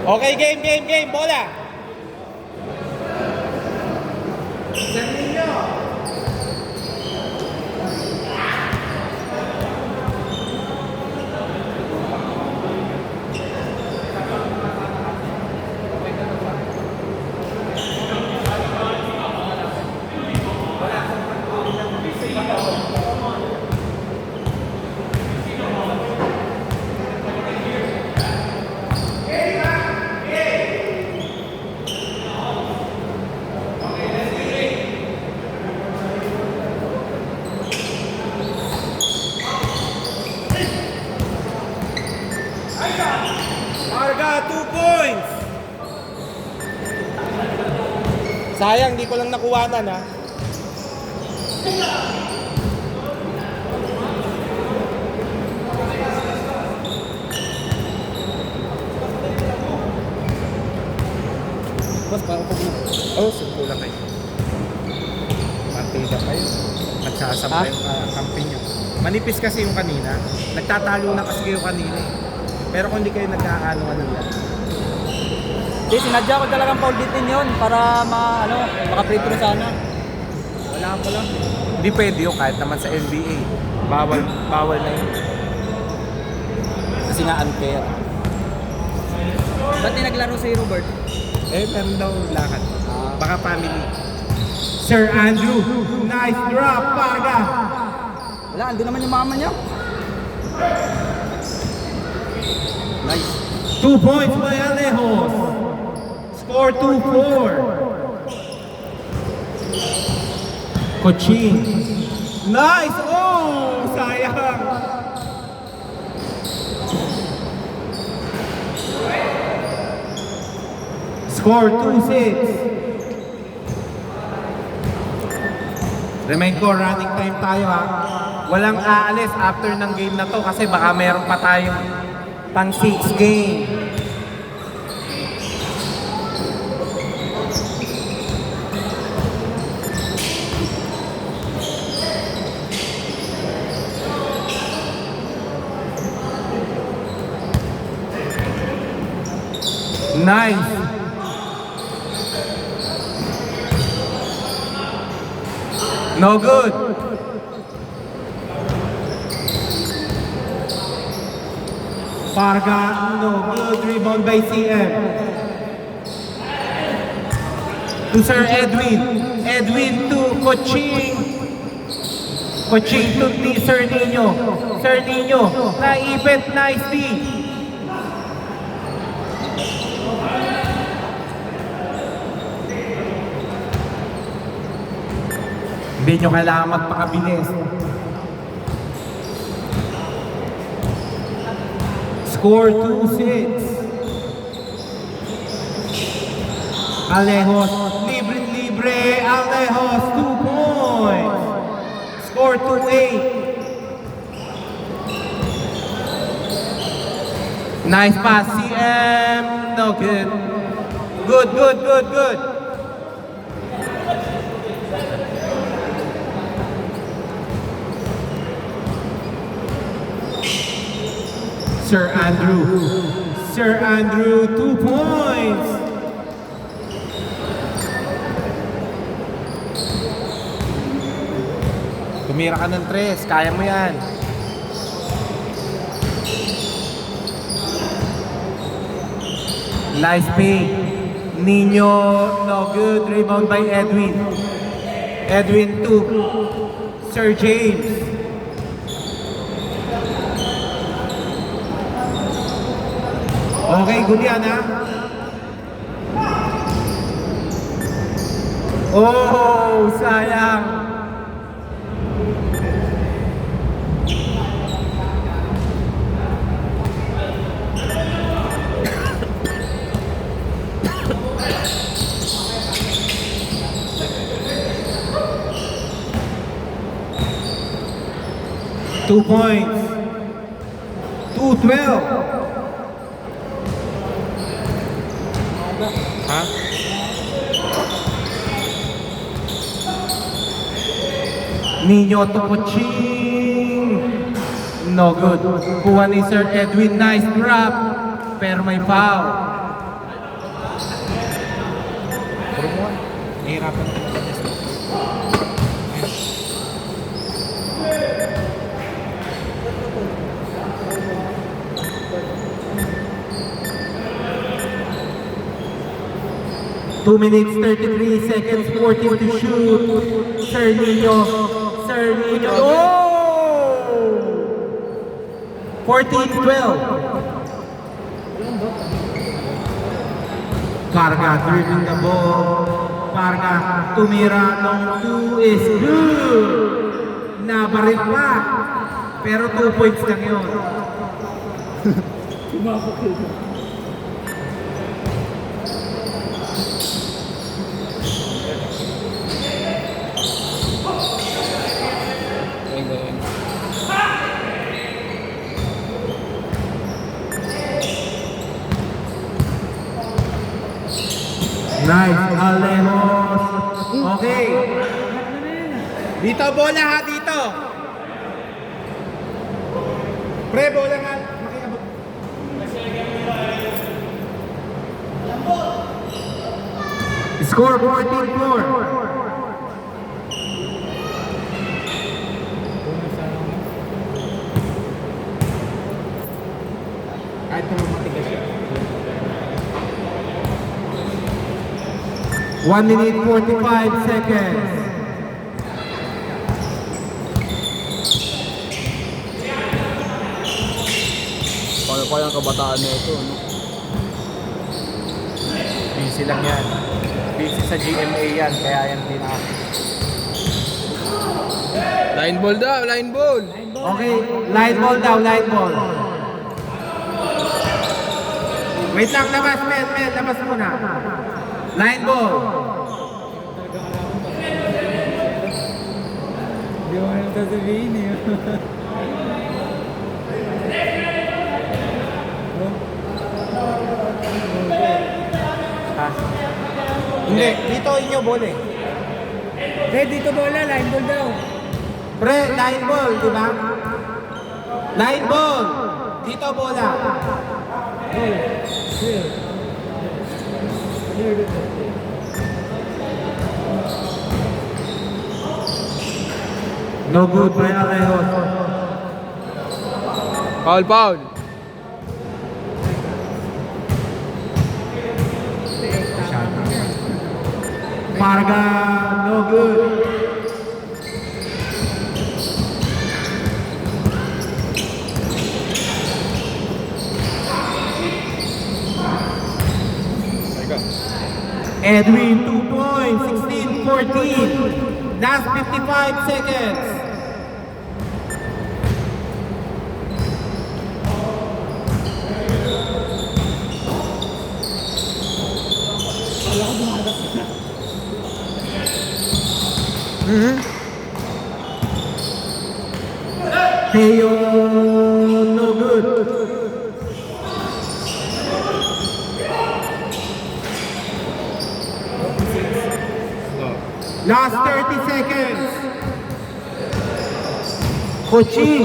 Okay, game. Bola. Marga, 2 points. Sayang, di ko lang nakuhanan ha. Boss, parang pag... Oh, kulang kayo. Partida kayo. Nagsasabay yung kampi nyo. Manipis kasi yung kanina. Nagtatalo na kasi kayo kanina eh. Pero kung hindi kayo nagkakaano-ano yan. Hindi, sinadya ko talagang foul din yun para maka-free throw sana. Wala pa lang. Hindi pwede yun kahit naman sa NBA. Bawal na yun. Kasi nga unfair. Ba't di naglaro si Robert? Eh, meron daw lakad. Baka family. Sir Andrew, nice drop, Parga. Wala, andun naman yung mama niya. Nice. 2 points by Alejos. Score 2-4. Cochin. Nice! Oh! Sayang! Score 2-6. Remind ko, running time tayo ha. Walang aalis after ng game na to kasi baka meron pa tayong pang 6 game. Nice. No good. Parga, no good. Rebound by CM. To Sir Edwin. Edwin to Coaching. Coaching to Sir Nino. Sir Nino, naipit nicely. Hindi nyo kailangan magpakabilis. Score 2-6. Alejos, libre. Alejos, 2 points. Score 2-8. Nice pass, CM. No good. Good. Sir Andrew, 2 points. Tumira ka ng 3, kaya mo yan. Nice pick. Nino, no good. Rebound by Edwin. Edwin to Sir James. Okay, good yan ha. Oh, sayang. Two points. 2-12. Ha? Nino to Coaching. No good. Kuha ni Sir Edwin. Nice drop. Pero may foul. nahihirapan ako mag-adjust. 2 minutes 33 seconds, 14 to shoot. Sir Nino. Oh! 14-12. Parga dribbling the ball. Parga tumira ng 2 is good. Nabaril pa. Pero 2 points lang yun. Nice, Alejos. Okay. Dito, bola ha, dito. Pre, bola nga. Makiabot. Score 14-4. Kahit naman matigas siya. 1 minute 45 seconds. Paano pa yung kabataan na ito, no? Busy lang yan. Busy sa GMA yan, kaya yan din ako. Line ball daw, line ball! Okay, line ball daw, line ball. Wait lang, labas, men, labas muna. Line ball. Hindi mo nang sasabihin eh. Hindi, dito inyo bola eh. Pre, dito bola, line ball daw. Pre, line ball, di ba? Line ball. Dito bola. No good by Alejos. Foul. Parga, no good. Edwin, 2 points, 16-14. Last 55 seconds. Teo, no good. Last 30 seconds. Kochi,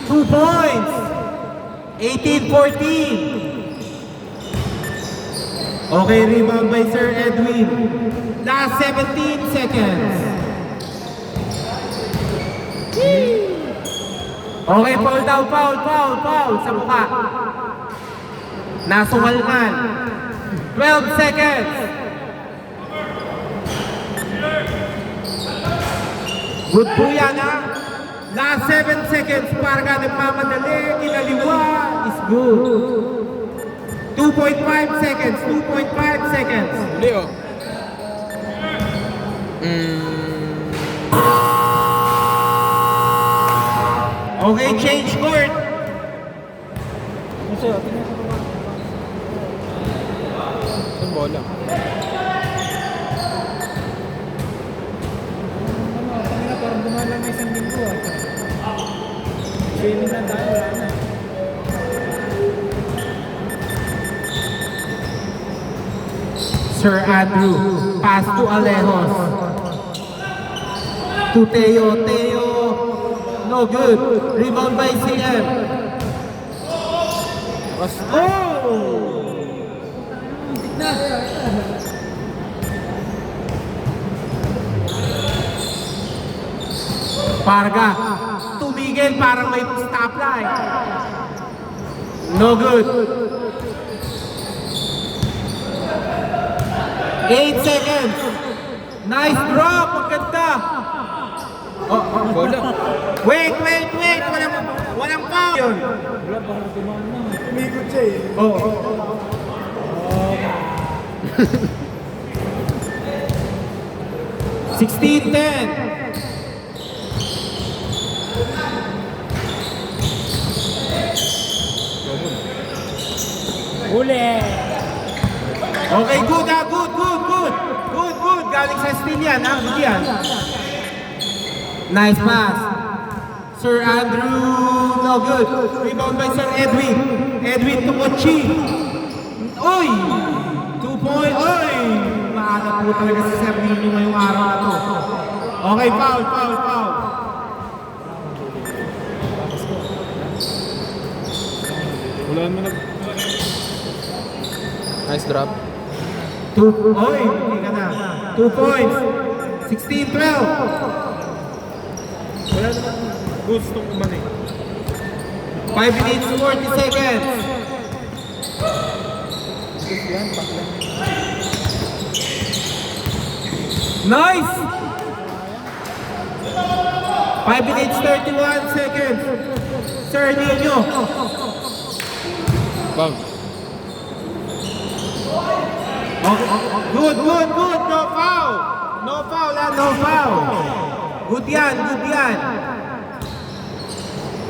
2 points. 18-14. Okay, rebound by Sir Edwin. Last 17 seconds. Okay, foul down, foul sa mukha. Nasungalkan. 12 seconds. Good po yan, ha? Last 7 seconds, Parga nagmamadali, kinaliwa, is good. 2.5 seconds, 2.5 seconds. Hindi oh. Okay, change court. Yung bola. Parang gumalang na isang linggo ah. Swimming na tayo, wala na. Sir Andrew, pass to Alejos. To Teo, no good. Rebound by CM. Oh! Parga, tumigil parang may stoplight. No good. 8 seconds. Nice drop, ang ganda. Bola. Wait. Walang foul yun. Wala, baka tumama na. Umikot siya eh. Oo. Oh. 16-10. Huli! Okay, good. Galing sa steal yan, ha? Good yan. Nice pass. Sir Andrew, no good. Rebound by Sir Edwin. Edwin to Kochi. Oy! 2 point. Oy! Maanap po talaga si Sir Nino ngayong araw na to. Okay, foul. Wala mo na. Nice drop. Oy, hindi ka na. 2 points. 16-12. Wala naman gustong umani. 5 minutes 40 seconds. Nice! 5 minutes 31 seconds. Sir Nino. Bang. Good. No foul. Good yan.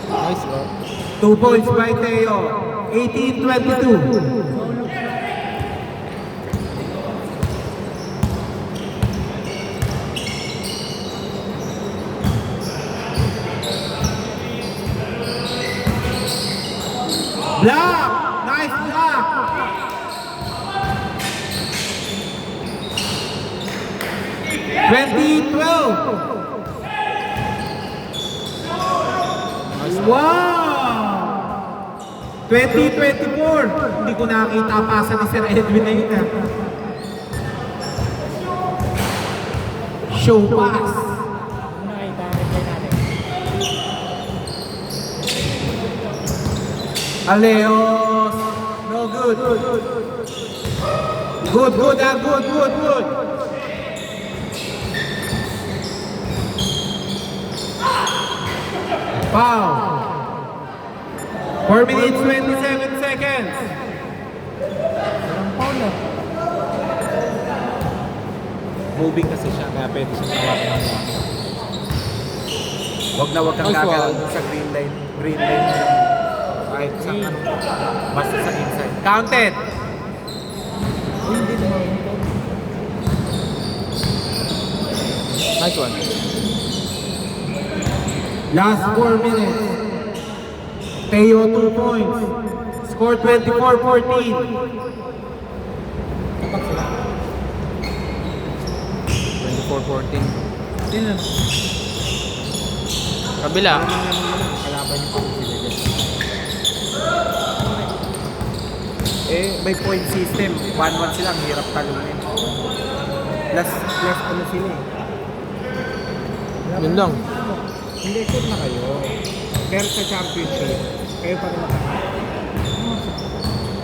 Nice drop. 2 points by Teo. 18-22. Block! Nice block! Wow! 2024. Hindi ko nakita pasa ni Sir Edwin na yun. Show pass. Nakita natin natin. Aleos. No good. Good. Foul. 4 minutes 27 seconds. Moving kasi siya, kaya pwede siya hawakan ng mga. Wag kang Nice gagalaw one. dun sa green line. Kahit sa ano, basta sa inside. Counted. Nice one. Last 4 minutes. Teo 2 points. Score 24-14. 24-14. Sino? Kabila. Kalaban niyo pa kung sila dyan. May point system. 1-1 sila, ang hirap talunin. Plus ano sila eh. Yun lang. Hindi, shoot na kayo. Pero sa championship, kayo pa rin makakita.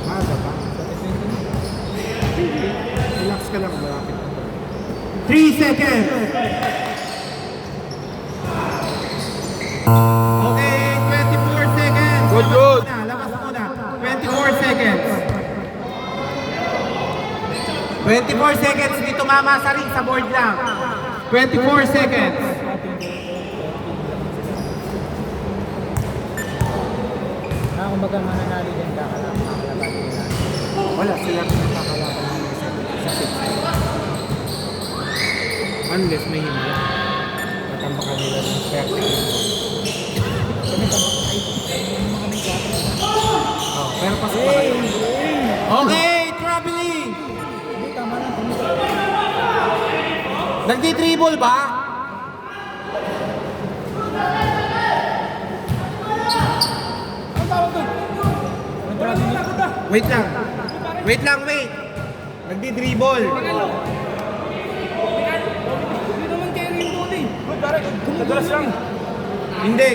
Maaga pa. Relax ka lang, malapit na. 3 seconds. Okay, 24 seconds. Good. Labas muna. 24 seconds. 24 seconds. Hindi tumama sa ring, sa board lang. 24 seconds. Kumbaga mananalo dyan kakalaban nila. Wala, sila rin nakakalaban nila sa 6. Unless may hindi. Natambakan nila ng 30. Pero pasok pa kayo. Okay, traveling. Hindi, tama lang. Nagdi-dribble ba? Wait lang. Nagdi-dribble. Hindi naman kayo rin doon eh. Gumugulo lang. Hindi,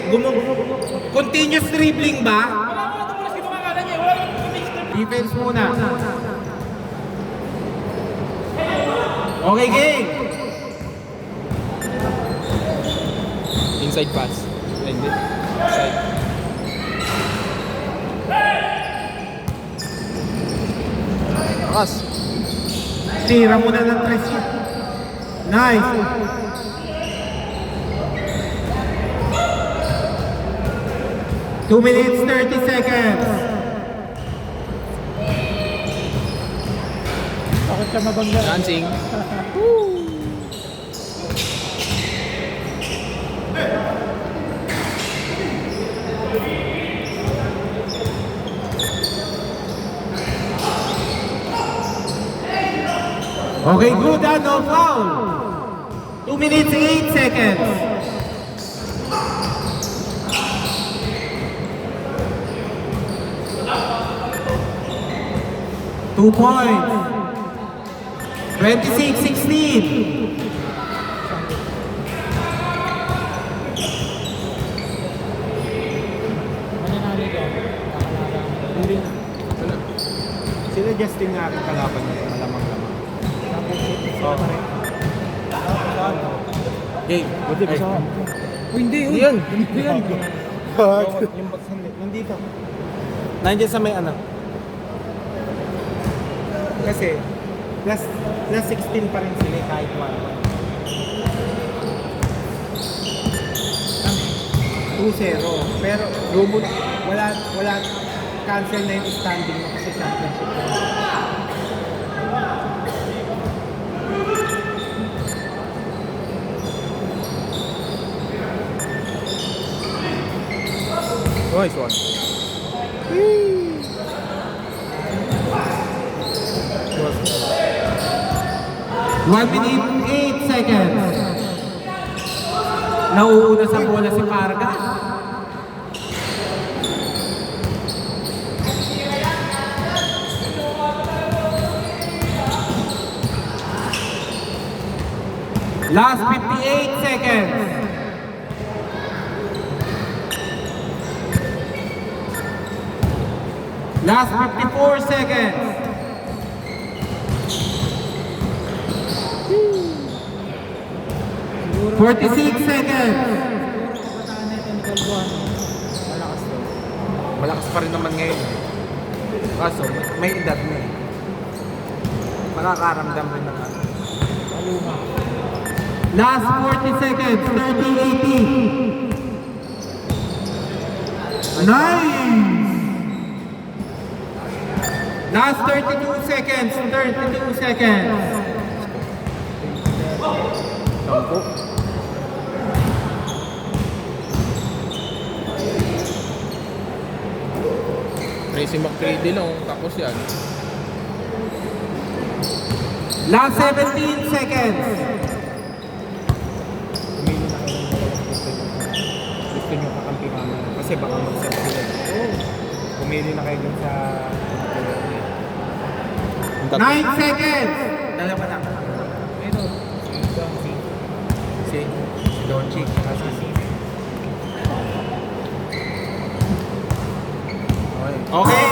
continuous dribbling ba? Defense muna. Okay, game. Inside pass. Hindi. Inside. Lakas. Tira muna ng 3 shoot. Nice. Two minutes, 30 seconds. Bakit siya mabangga? Dancing. Okay, good, no foul. 2 minutes, 8 seconds. Two points. 26-16. Mananalo dyan. Kakalaban. Sila Justin nga aking kalaban nito, malamang-lamang. Game. Buti ba? Hindi, Hindi yan. Hindi yan. Yung nandito. Nandiyan sa may anak. Kasi, plus 16 pa rin sila kahit 1. 2-0. Pero, wala, cancel na yung standing mo kasi championship na. Nice one. 1 minute, 8 seconds. Nauuna sa bola si Parga. Last 58 seconds. Last 54 seconds. Siguro 46 seconds. bataan natin ni Calbuano. Malakas to. Malakas pa rin naman ngayon. Kaso, may edad na eh. Makakaramdam rin ng ano. Kaluma. Last 40 seconds. 30-80. Nice! Last 32 seconds. 32 seconds. Sampo. Tracy McGrady lang. Tapos yan. Last 17 seconds. Gusto nyo kakampi kama. Kasi baka mag-sub sila. Pumili na kayo dun sa... 9 seconds. Dalawa lang. Ito. Si Donzi. Si Doncic. Kasi si... Okay,